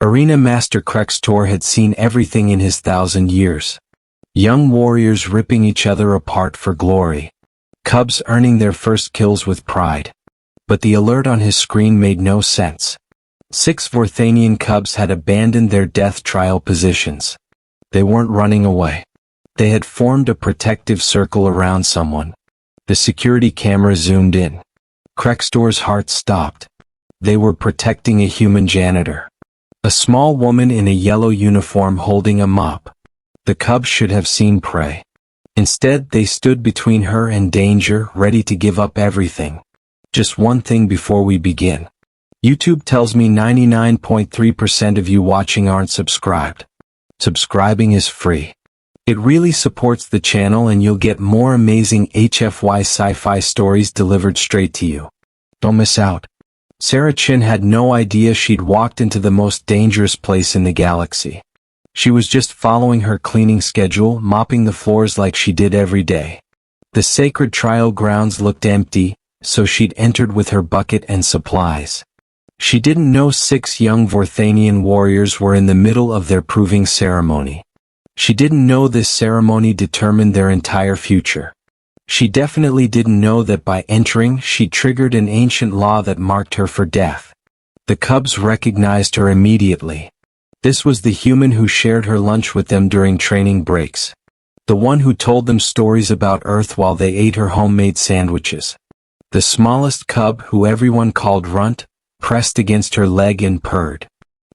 Arena Master Krextor had seen everything in his 1,000 years. Young warriors ripping each other apart for glory. Cubs earning their first kills with pride. But the alert on his screen made no sense. 6 Vorthanian cubs had abandoned their death trial positions. They weren't running away. They had formed a protective circle around someone. The security camera zoomed in. Krextor's heart stopped. They were protecting a human janitor. A small woman in a yellow uniform holding a mop. The cubs should have seen prey. Instead, they stood between her and danger, ready to give up everything. Just one thing before we begin. YouTube tells me 99.3% of you watching aren't subscribed. Subscribing is free. It really supports the channel and you'll get more amazing HFY sci-fi stories delivered straight to you. Don't miss out. Sarah Chin had no idea she'd walked into the most dangerous place in the galaxy. She was just following her cleaning schedule, mopping the floors like she did every day. The sacred trial grounds looked empty, so she'd entered with her bucket and supplies. She didn't know 6 young Vorthanian warriors were in the middle of their proving ceremony. She didn't know this ceremony determined their entire future. She definitely didn't know that by entering she triggered an ancient law that marked her for death. The cubs recognized her immediately. This was the human who shared her lunch with them during training breaks. The one who told them stories about Earth while they ate her homemade sandwiches. The smallest cub, who everyone called Runt, pressed against her leg and purred.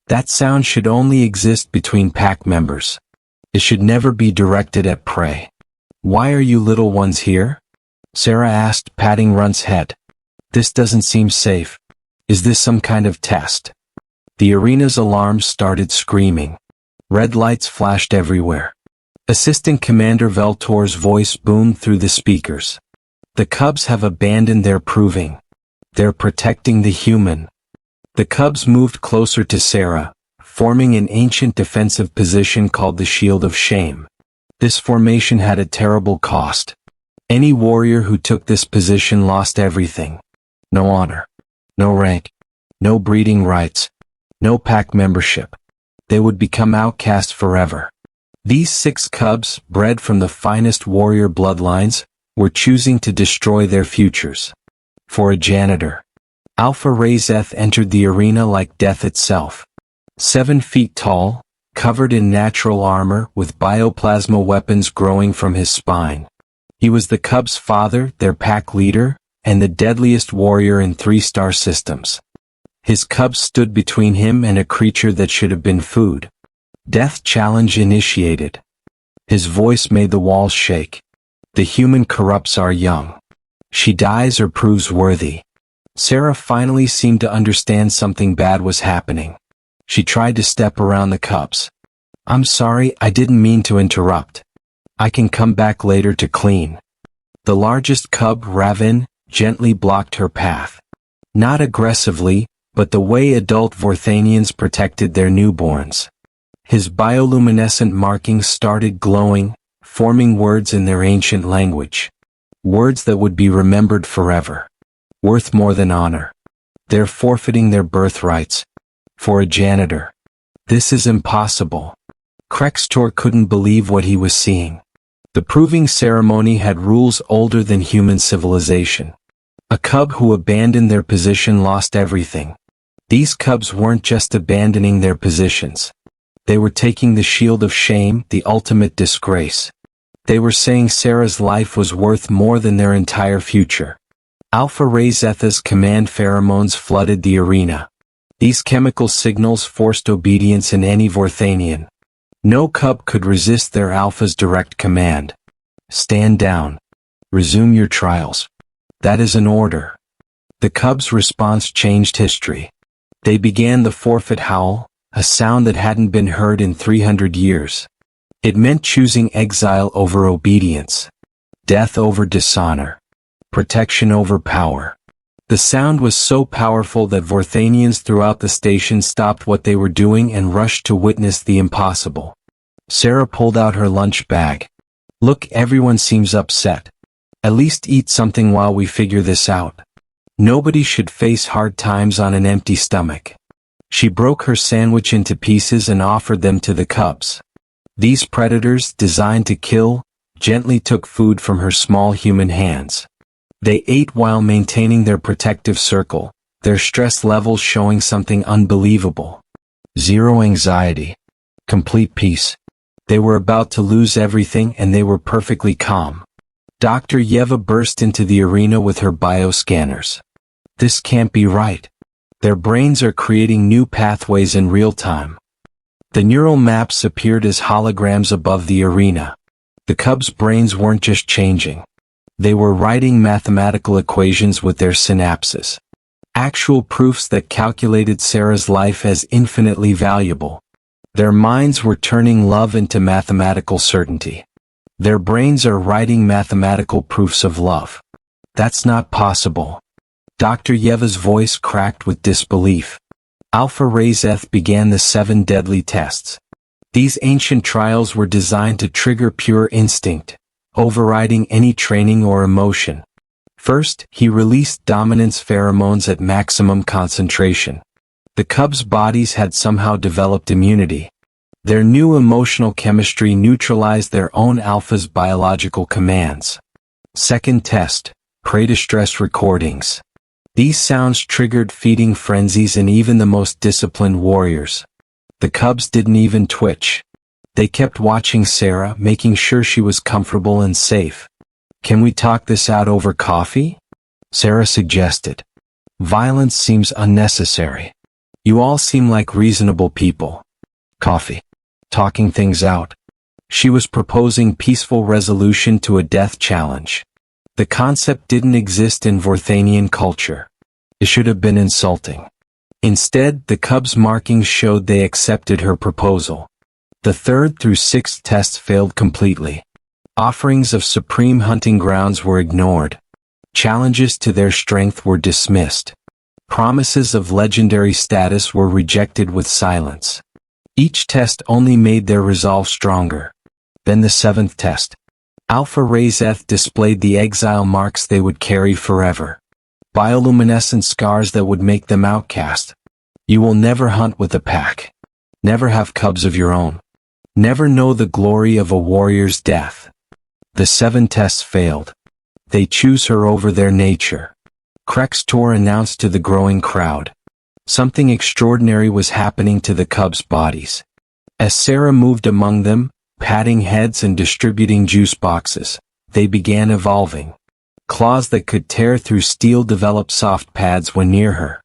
That sound should only exist between pack members. It should never be directed at prey. "Why are you little ones here?" Sarah asked, patting Runt's head. "This doesn't seem safe. Is this some kind of test?" The arena's alarms started screaming. Red lights flashed everywhere. Assistant Commander Veltor's voice boomed through the speakers. "The cubs have abandoned their proving. They're protecting the human." The cubs moved closer to Sarah, forming an ancient defensive position called the Shield of Shame. This formation had a terrible cost. Any warrior who took this position lost everything. No honor. No rank. No breeding rights. No pack membership. They would become outcast forever. These 6 cubs, bred from the finest warrior bloodlines, were choosing to destroy their futures. For a janitor. Alpha Razeth entered the arena like death itself. 7 feet tall, covered in natural armor with bioplasma weapons growing from his spine. He was the cubs' father, their pack leader, and the deadliest warrior in 3-star systems. His cubs stood between him and a creature that should have been food. Death challenge initiated. His voice made the walls shake. "The human corrupts our young. She dies or proves worthy." Sarah finally seemed to understand something bad was happening. She tried to step around the cubs. "I'm sorry, I didn't mean to interrupt. I can come back later to clean." The largest cub, Ravin, gently blocked her path. Not aggressively, but the way adult Vorthanians protected their newborns. His bioluminescent markings started glowing, forming words in their ancient language. Words that would be remembered forever. Worth more than honor. They're forfeiting their birthrights. For a janitor. This is impossible. Krextor couldn't believe what he was seeing. The proving ceremony had rules older than human civilization. A cub who abandoned their position lost everything. These cubs weren't just abandoning their positions. They were taking the shield of shame, the ultimate disgrace. They were saying Sarah's life was worth more than their entire future. Alpha Razeth's command pheromones flooded the arena. These chemical signals forced obedience in any Vorthanian. No cub could resist their alpha's direct command. "Stand down. Resume your trials." That is an order. The cub's response changed history. They began the forfeit howl, a sound that hadn't been heard in 300 years. It meant choosing exile over obedience. Death over dishonor. Protection over power. The sound was so powerful that Vorthanians throughout the station stopped what they were doing and rushed to witness the impossible. Sarah pulled out her lunch bag. "Look, everyone seems upset. At least eat something while we figure this out. Nobody should face hard times on an empty stomach." She broke her sandwich into pieces and offered them to the cubs. These predators, designed to kill, gently took food from her small human hands. They ate while maintaining their protective circle, their stress levels showing something unbelievable. Zero anxiety. Complete peace. They were about to lose everything and they were perfectly calm. Dr. Yeva burst into the arena with her bioscanners. This can't be right. Their brains are creating new pathways in real time. The neural maps appeared as holograms above the arena. The cubs' brains weren't just changing. They were writing mathematical equations with their synapses. Actual proofs that calculated Sarah's life as infinitely valuable. Their minds were turning love into mathematical certainty. Their brains are writing mathematical proofs of love. That's not possible. Dr. Yeva's voice cracked with disbelief. Alpha Razeth began the 7 deadly tests. These ancient trials were designed to trigger pure instinct, overriding any training or emotion. First, he released dominance pheromones at maximum concentration. The cubs' bodies had somehow developed immunity. Their new emotional chemistry neutralized their own alpha's biological commands. Second test, prey distress recordings. These sounds triggered feeding frenzies in even the most disciplined warriors. The cubs didn't even twitch. They kept watching Sarah, making sure she was comfortable and safe. Can we talk this out over coffee? Sarah suggested. Violence seems unnecessary. You all seem like reasonable people. Coffee. Talking things out. She was proposing peaceful resolution to a death challenge. The concept didn't exist in Vorthanian culture. It should have been insulting. Instead, the cubs' markings showed they accepted her proposal. The 3rd through 6th tests failed completely. Offerings of supreme hunting grounds were ignored. Challenges to their strength were dismissed. Promises of legendary status were rejected with silence. Each test only made their resolve stronger. Then the 7th test. Alpha Razeth displayed the exile marks they would carry forever. Bioluminescent scars that would make them outcast. You will never hunt with a pack. Never have cubs of your own. Never know the glory of a warrior's death. The 7 tests failed. They choose her over their nature. Krextor announced to the growing crowd. Something extraordinary was happening to the cubs' bodies. As Sarah moved among them, patting heads and distributing juice boxes, they began evolving. Claws that could tear through steel developed soft pads when near her.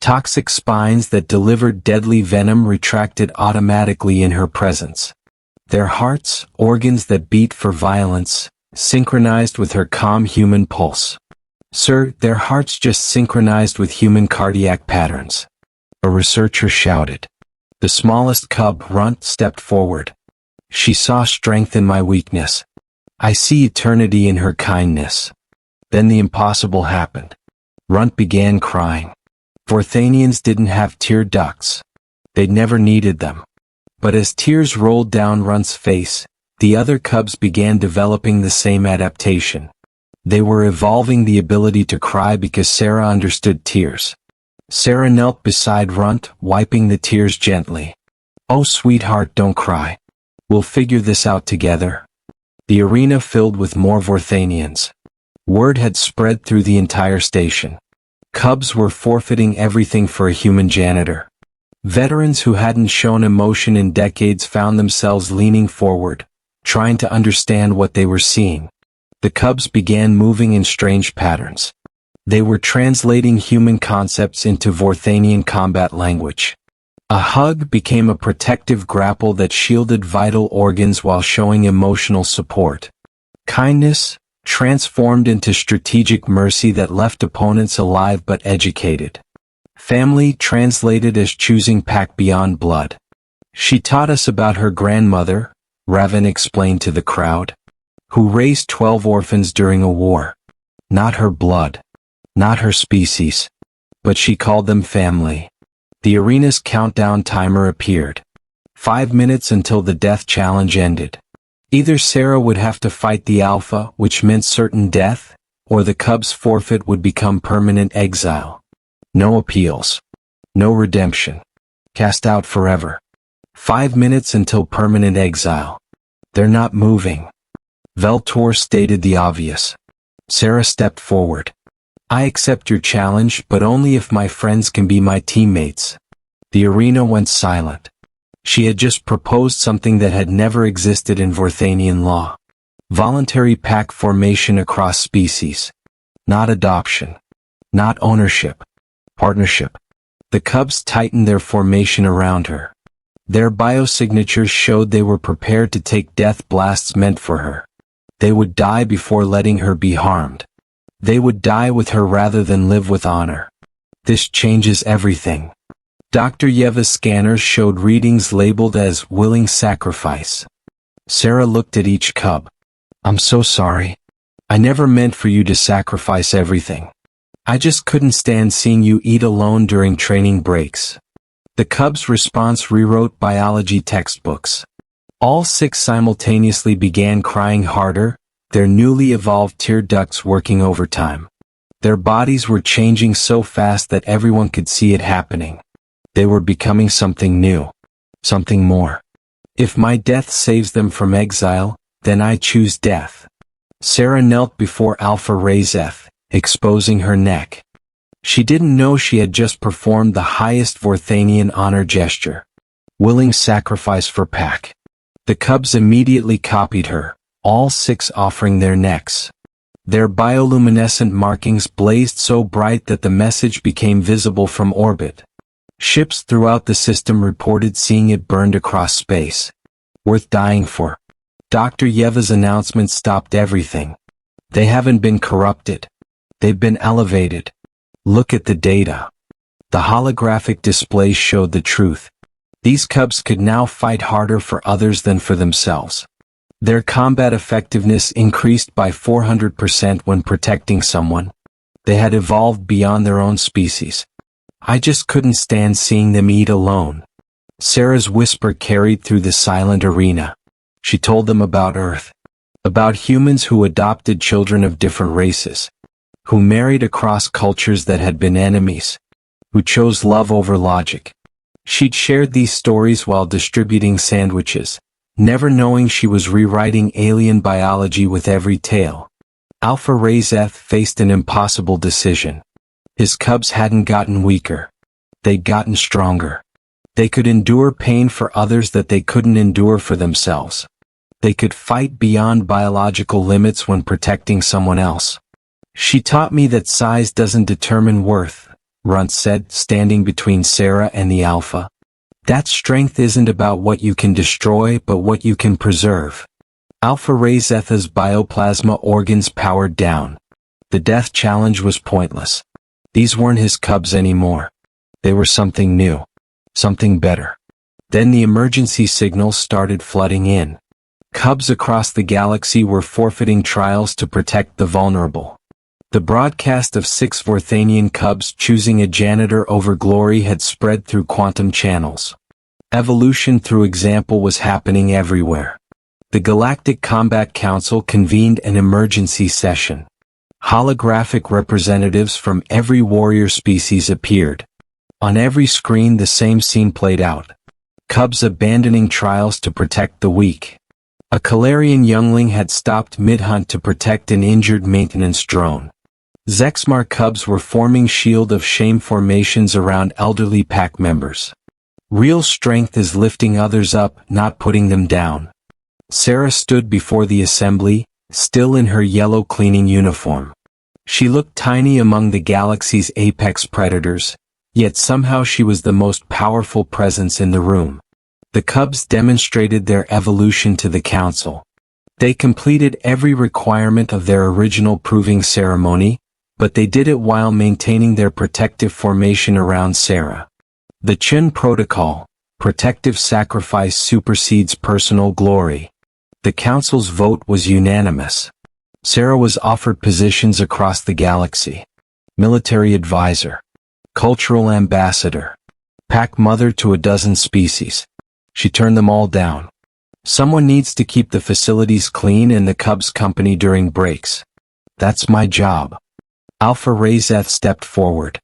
Toxic spines that delivered deadly venom retracted automatically in her presence. Their hearts, organs that beat for violence, synchronized with her calm human pulse. Sir, their hearts just synchronized with human cardiac patterns. A researcher shouted. The smallest cub, Runt, stepped forward. She saw strength in my weakness. I see eternity in her kindness. Then the impossible happened. Runt began crying. Vorthanians didn't have tear ducts. They'd never needed them. But as tears rolled down Runt's face, the other cubs began developing the same adaptation. They were evolving the ability to cry because Sarah understood tears. Sarah knelt beside Runt, wiping the tears gently. Oh, sweetheart, don't cry. We'll figure this out together. The arena filled with more Vorthanians. Word had spread through the entire station. Cubs were forfeiting everything for a human janitor. Veterans who hadn't shown emotion in decades found themselves leaning forward, trying to understand what they were seeing. The cubs began moving in strange patterns. They were translating human concepts into Vorthanian combat language. A hug became a protective grapple that shielded vital organs while showing emotional support. Kindness transformed into strategic mercy that left opponents alive but educated. Family translated as choosing pack beyond blood. She taught us about her grandmother, Raven explained to the crowd, who raised 12 orphans during a war. Not her blood, not her species, but she called them family. The arena's countdown timer appeared. 5 minutes until the death challenge ended. Either Sarah would have to fight the Alpha, which meant certain death, or the Cubs' forfeit would become permanent exile. No appeals. No redemption. Cast out forever. 5 minutes until permanent exile. They're not moving. Veltor stated the obvious. Sarah stepped forward. I accept your challenge, but only if my friends can be my teammates. The arena went silent. She had just proposed something that had never existed in Vorthanian law. Voluntary pack formation across species. Not adoption. Not ownership. Partnership. The cubs tightened their formation around her. Their biosignatures showed they were prepared to take death blasts meant for her. They would die before letting her be harmed. They would die with her rather than live with honor. This changes everything. Dr. Yeva's scanners showed readings labeled as willing sacrifice. Sarah looked at each cub. I'm so sorry. I never meant for you to sacrifice everything. I just couldn't stand seeing you eat alone during training breaks. The cub's response rewrote biology textbooks. All 6 simultaneously began crying harder, their newly evolved tear ducts working overtime. Their bodies were changing so fast that everyone could see it happening. They were becoming something new. Something more. If my death saves them from exile, then I choose death. Sarah knelt before Alpha Razeth, exposing her neck. She didn't know she had just performed the highest Vorthanian honor gesture. Willing sacrifice for Pack. The cubs immediately copied her, all 6 offering their necks. Their bioluminescent markings blazed so bright that the message became visible from orbit. Ships throughout the system reported seeing it burned across space. Worth dying for. Dr. Yeva's announcement stopped everything. They haven't been corrupted. They've been elevated. Look at the data. The holographic displays showed the truth. These cubs could now fight harder for others than for themselves. Their combat effectiveness increased by 400% when protecting someone. They had evolved beyond their own species. I just couldn't stand seeing them eat alone. Sarah's whisper carried through the silent arena. She told them about Earth. About humans who adopted children of different races. Who married across cultures that had been enemies. Who chose love over logic. She'd shared these stories while distributing sandwiches, never knowing she was rewriting alien biology with every tale. Alpha Razeth faced an impossible decision. His cubs hadn't gotten weaker. They'd gotten stronger. They could endure pain for others that they couldn't endure for themselves. They could fight beyond biological limits when protecting someone else. She taught me that size doesn't determine worth, Runt said, standing between Sarah and the Alpha. That strength isn't about what you can destroy but what you can preserve. Alpha Razeth's bioplasma organs powered down. The death challenge was pointless. These weren't his cubs anymore. They were something new. Something better. Then the emergency signals started flooding in. Cubs across the galaxy were forfeiting trials to protect the vulnerable. The broadcast of 6 Vorthanian cubs choosing a janitor over glory had spread through quantum channels. Evolution through example was happening everywhere. The Galactic Combat Council convened an emergency session. Holographic representatives from every warrior species appeared. On every screen the same scene played out. Cubs abandoning trials to protect the weak. A Calarian youngling had stopped mid-hunt to protect an injured maintenance drone. Zexmar cubs were forming shield of shame formations around elderly pack members. Real strength is lifting others up, not putting them down. Sarah stood before the assembly, still in her yellow cleaning uniform. She looked tiny among the galaxy's apex predators, yet somehow she was the most powerful presence in the room. The cubs demonstrated their evolution to the council. They completed every requirement of their original proving ceremony, but they did it while maintaining their protective formation around Sarah. The Chun Protocol, protective sacrifice supersedes personal glory. The council's vote was unanimous. Sarah was offered positions across the galaxy. Military advisor. Cultural ambassador. Pack mother to a dozen species. She turned them all down. Someone needs to keep the facilities clean and the cubs company during breaks. That's my job. Alpha Razeth stepped forward.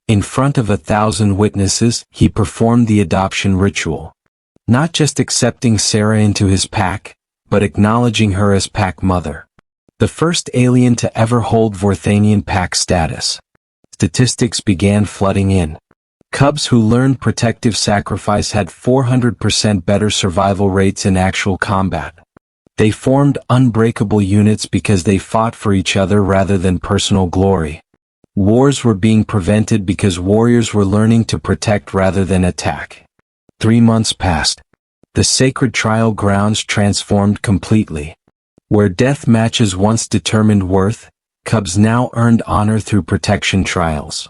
In front of 1,000 witnesses, he performed the adoption ritual. Not just accepting Sarah into his pack, but acknowledging her as pack mother. The first alien to ever hold Vorthanian pack status. Statistics began flooding in. Cubs who learned protective sacrifice had 400% better survival rates in actual combat. They formed unbreakable units because they fought for each other rather than personal glory. Wars were being prevented because warriors were learning to protect rather than attack. 3 months passed. The sacred trial grounds transformed completely. Where death matches once determined worth, Cubs now earned honor through protection trials.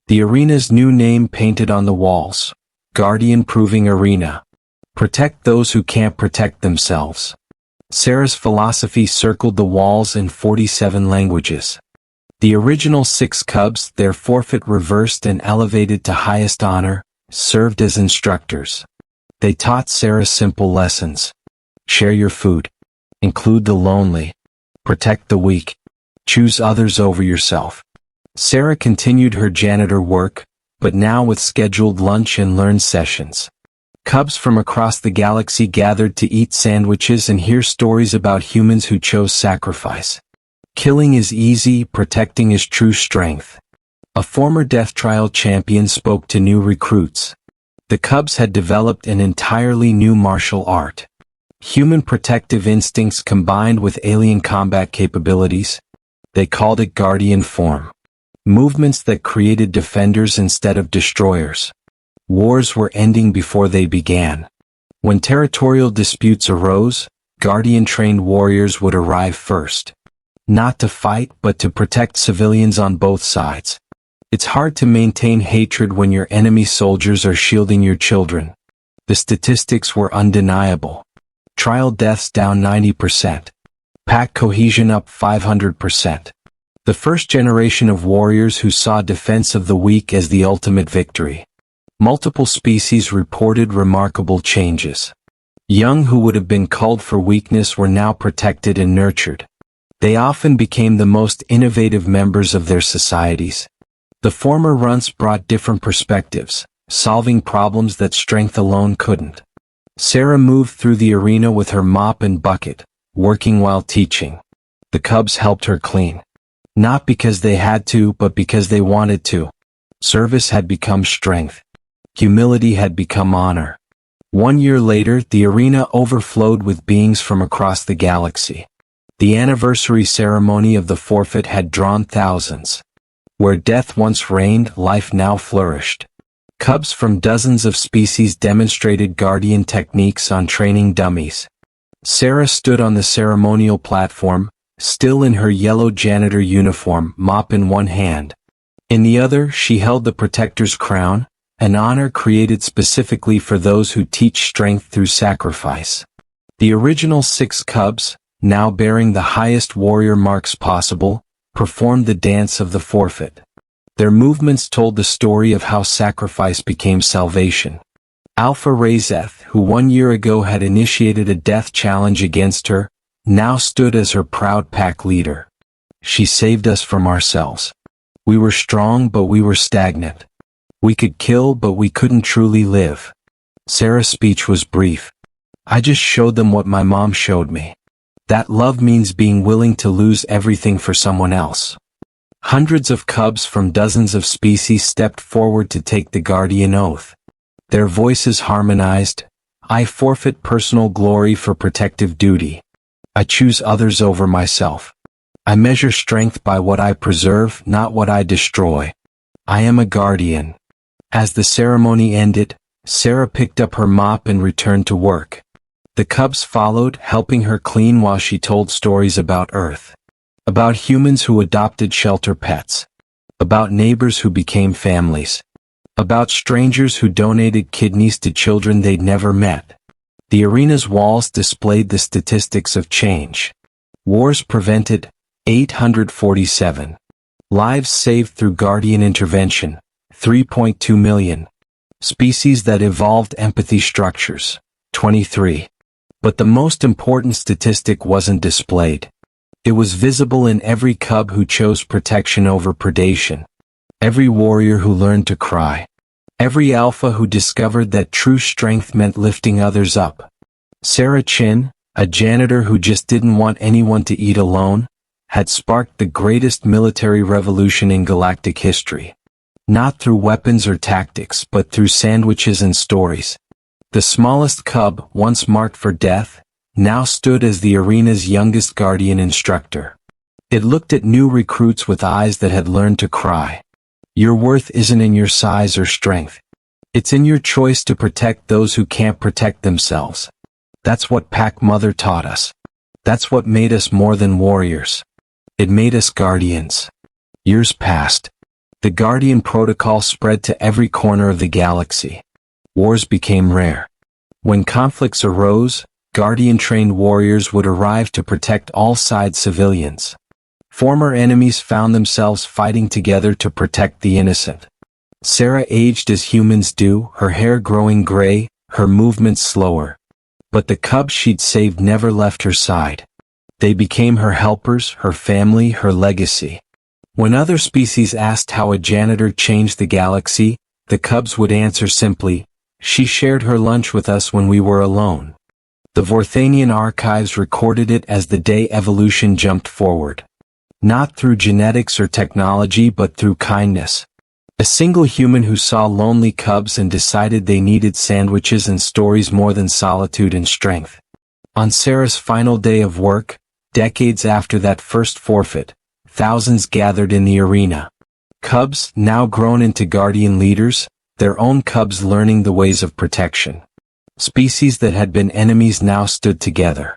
The arena's new name painted on the walls. Guardian Proving Arena. Protect those who can't protect themselves. Sarah's philosophy circled the walls in 47 languages. The original 6 Cubs, their forfeit reversed and elevated to highest honor, served as instructors. They taught Sarah simple lessons. Share your food. Include the lonely. Protect the weak. Choose others over yourself. Sarah continued her janitor work, but now with scheduled lunch and learn sessions. Cubs from across the galaxy gathered to eat sandwiches and hear stories about humans who chose sacrifice. Killing is easy, protecting is true strength. A former death trial champion spoke to new recruits. The Cubs had developed an entirely new martial art. Human protective instincts combined with alien combat capabilities. They called it Guardian Form. Movements that created defenders instead of destroyers. Wars were ending before they began. When territorial disputes arose, Guardian-trained warriors would arrive first. Not to fight, but to protect civilians on both sides. It's hard to maintain hatred when your enemy soldiers are shielding your children. The statistics were undeniable. Trial deaths down 90%. Pack cohesion up 500%. The first generation of warriors who saw defense of the weak as the ultimate victory. Multiple species reported remarkable changes. Young who would have been culled for weakness were now protected and nurtured. They often became the most innovative members of their societies. The former runts brought different perspectives, solving problems that strength alone couldn't. Sarah moved through the arena with her mop and bucket, working while teaching. The Cubs helped her clean. Not because they had to, but because they wanted to. Service had become strength. Humility had become honor. 1 year later, the arena overflowed with beings from across the galaxy. The anniversary ceremony of the forfeit had drawn thousands. Where death once reigned, life now flourished. Cubs from dozens of species demonstrated Guardian techniques on training dummies. Sarah stood on the ceremonial platform, still in her yellow janitor uniform, mop in one hand. In the other, she held the Protector's crown, an honor created specifically for those who teach strength through sacrifice. The original 6 Cubs, now bearing the highest warrior marks possible, performed the dance of the forfeit. Their movements told the story of how sacrifice became salvation. Alpha Razeth, who 1 year ago had initiated a death challenge against her, now stood as her proud pack leader. She saved us from ourselves. We were strong, but we were stagnant. We could kill, but we couldn't truly live. Sarah's speech was brief. I just showed them what my mom showed me. That love means being willing to lose everything for someone else. Hundreds of Cubs from dozens of species stepped forward to take the Guardian Oath. Their voices harmonized. I forfeit personal glory for protective duty. I choose others over myself. I measure strength by what I preserve, not what I destroy. I am a guardian. As the ceremony ended, Sarah picked up her mop and returned to work. The Cubs followed, helping her clean while she told stories about Earth. About humans who adopted shelter pets. About neighbors who became families. About strangers who donated kidneys to children they'd never met. The arena's walls displayed the statistics of change. Wars prevented, 847. Lives saved through Guardian intervention, 3.2 million. Species that evolved empathy structures, 23. But the most important statistic wasn't displayed. It was visible in every Cub who chose protection over predation. every warrior who learned to cry, every alpha who discovered that true strength meant lifting others up. Sarah Chin, a janitor who just didn't want anyone to eat alone, had sparked the greatest military revolution in galactic history. Not through weapons or tactics, but through sandwiches and stories. The smallest cub, once marked for death, now stood as the arena's youngest guardian instructor. It looked at new recruits with eyes that had learned to cry. Your worth isn't in your size or strength. It's in your choice to protect those who can't protect themselves. That's what Pack Mother taught us. That's what made us more than warriors. It made us guardians. Years passed. The Guardian Protocol spread to every corner of the galaxy. Wars became rare. When conflicts arose, Guardian-trained warriors would arrive to protect all-side civilians. Former enemies found themselves fighting together to protect the innocent. Sarah aged as humans do, her hair growing gray, her movements slower. But the cubs she'd saved never left her side. They became her helpers, her family, her legacy. When other species asked how a janitor changed the galaxy, the cubs would answer simply, "She shared her lunch with us when we were alone." The Vorthanian archives recorded it as the day evolution jumped forward. Not through genetics or technology but through kindness. A single human who saw lonely cubs and decided they needed sandwiches and stories more than solitude and strength. On Sarah's final day of work, decades after that first forfeit, thousands gathered in the arena. Cubs, now grown into guardian leaders, their own cubs learning the ways of protection. Species that had been enemies now stood together.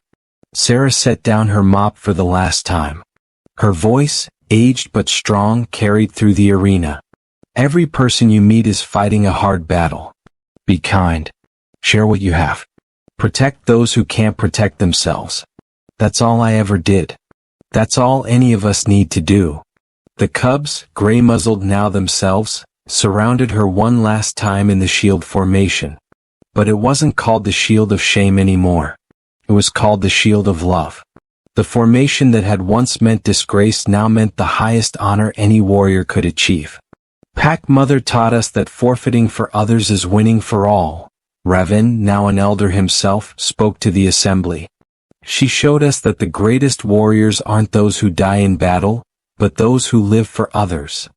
Sarah set down her mop for the last time. Her voice, aged but strong, carried through the arena. Every person you meet is fighting a hard battle. Be kind. Share what you have. Protect those who can't protect themselves. That's all I ever did. That's all any of us need to do. The cubs, gray-muzzled now themselves, surrounded her one last time in the shield formation. But it wasn't called the shield of shame anymore. It was called the shield of love. The formation that had once meant disgrace now meant the highest honor any warrior could achieve. Pack Mother taught us that forfeiting for others is winning for all. Raven, now an elder himself, spoke to the assembly. She showed us that the greatest warriors aren't those who die in battle, but those who live for others.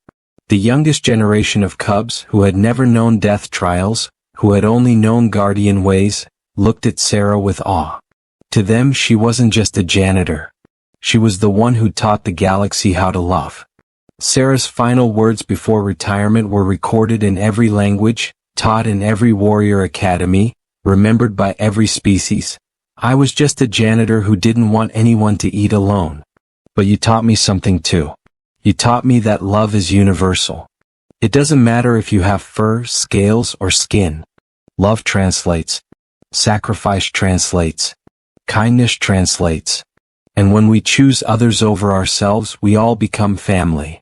The youngest generation of cubs, who had never known death trials, who had only known guardian ways, looked at Sarah with awe. To them she wasn't just a janitor. She was the one who taught the galaxy how to love. Sarah's final words before retirement were recorded in every language, taught in every warrior academy, remembered by every species. I was just a janitor who didn't want anyone to eat alone. But you taught me something too. You taught me that love is universal. It doesn't matter if you have fur, scales, or skin. Love translates. Sacrifice translates. Kindness translates. And when we choose others over ourselves, we all become family.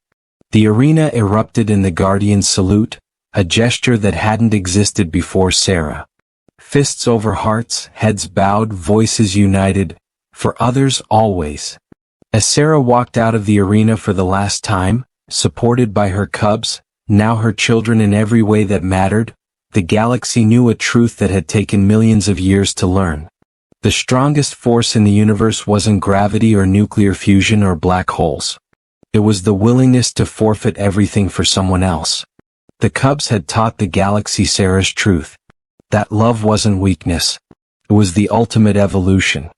The arena erupted in the Guardian salute, a gesture that hadn't existed before Sarah. Fists over hearts, heads bowed, voices united. For others, always. As Sarah walked out of the arena for the last time, supported by her cubs, now her children in every way that mattered, the galaxy knew a truth that had taken millions of years to learn. The strongest force in the universe wasn't gravity or nuclear fusion or black holes. It was the willingness to forfeit everything for someone else. The cubs had taught the galaxy Sarah's truth. That love wasn't weakness. It was the ultimate evolution.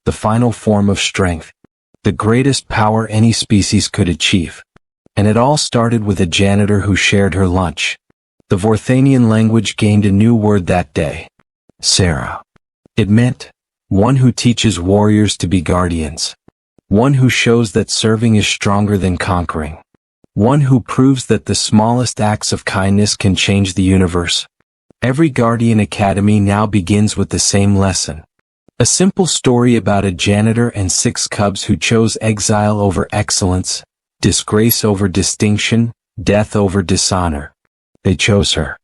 The final form of strength. The greatest power any species could achieve. And it all started with a janitor who shared her lunch. The Vorthanian language gained a new word that day. Sarah. It meant, one who teaches warriors to be guardians. One who shows that serving is stronger than conquering. One who proves that the smallest acts of kindness can change the universe. Every Guardian Academy now begins with the same lesson. A simple story about a janitor and 6 cubs who chose exile over excellence, disgrace over distinction, death over dishonor. They chose her.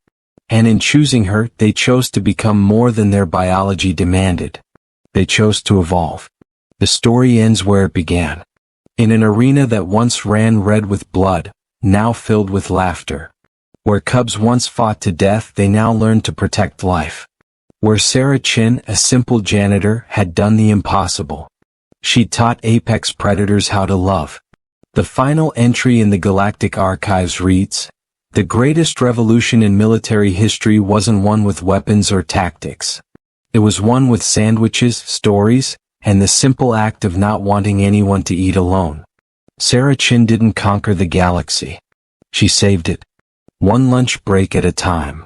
And in choosing her, they chose to become more than their biology demanded. They chose to evolve. The story ends where it began. In an arena that once ran red with blood, now filled with laughter. Where cubs once fought to death, they now learned to protect life. Where Sarah Chin, a simple janitor, had done the impossible. She taught apex predators how to love. The final entry in the Galactic archives reads, "The greatest revolution in military history wasn't one with weapons or tactics. It was one with sandwiches, stories, and the simple act of not wanting anyone to eat alone." Sarah Chin didn't conquer the galaxy. She saved it. One lunch break at a time.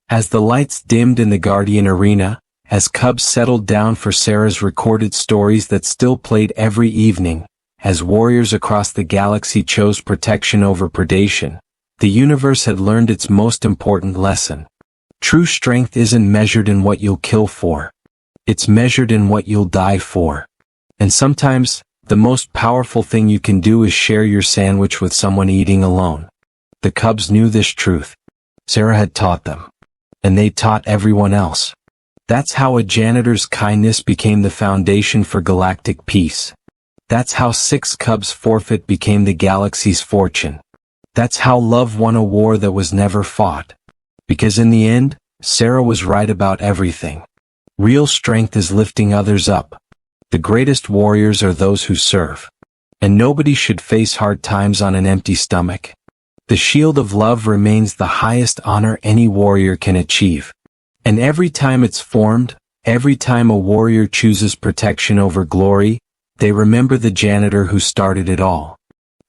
As the lights dimmed in the Guardian Arena, as cubs settled down for Sarah's recorded stories that still played every evening, as warriors across the galaxy chose protection over predation, the universe had learned its most important lesson. True strength isn't measured in what you'll kill for. It's measured in what you'll die for. And sometimes, the most powerful thing you can do is share your sandwich with someone eating alone. The cubs knew this truth. Sarah had taught them. And they taught everyone else. That's how a janitor's kindness became the foundation for galactic peace. That's how 6 cubs forfeit became the galaxy's fortune. That's how love won a war that was never fought. Because in the end, Sarah was right about everything. Real strength is lifting others up. The greatest warriors are those who serve. And nobody should face hard times on an empty stomach. The shield of love remains the highest honor any warrior can achieve. And every time it's formed, every time a warrior chooses protection over glory, they remember the janitor who started it all.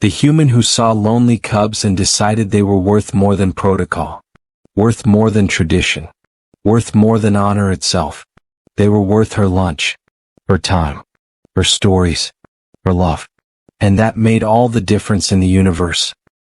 The human who saw lonely cubs and decided they were worth more than protocol. Worth more than tradition. Worth more than honor itself. They were worth her lunch. Her time. Her stories. Her love. And that made all the difference in the universe.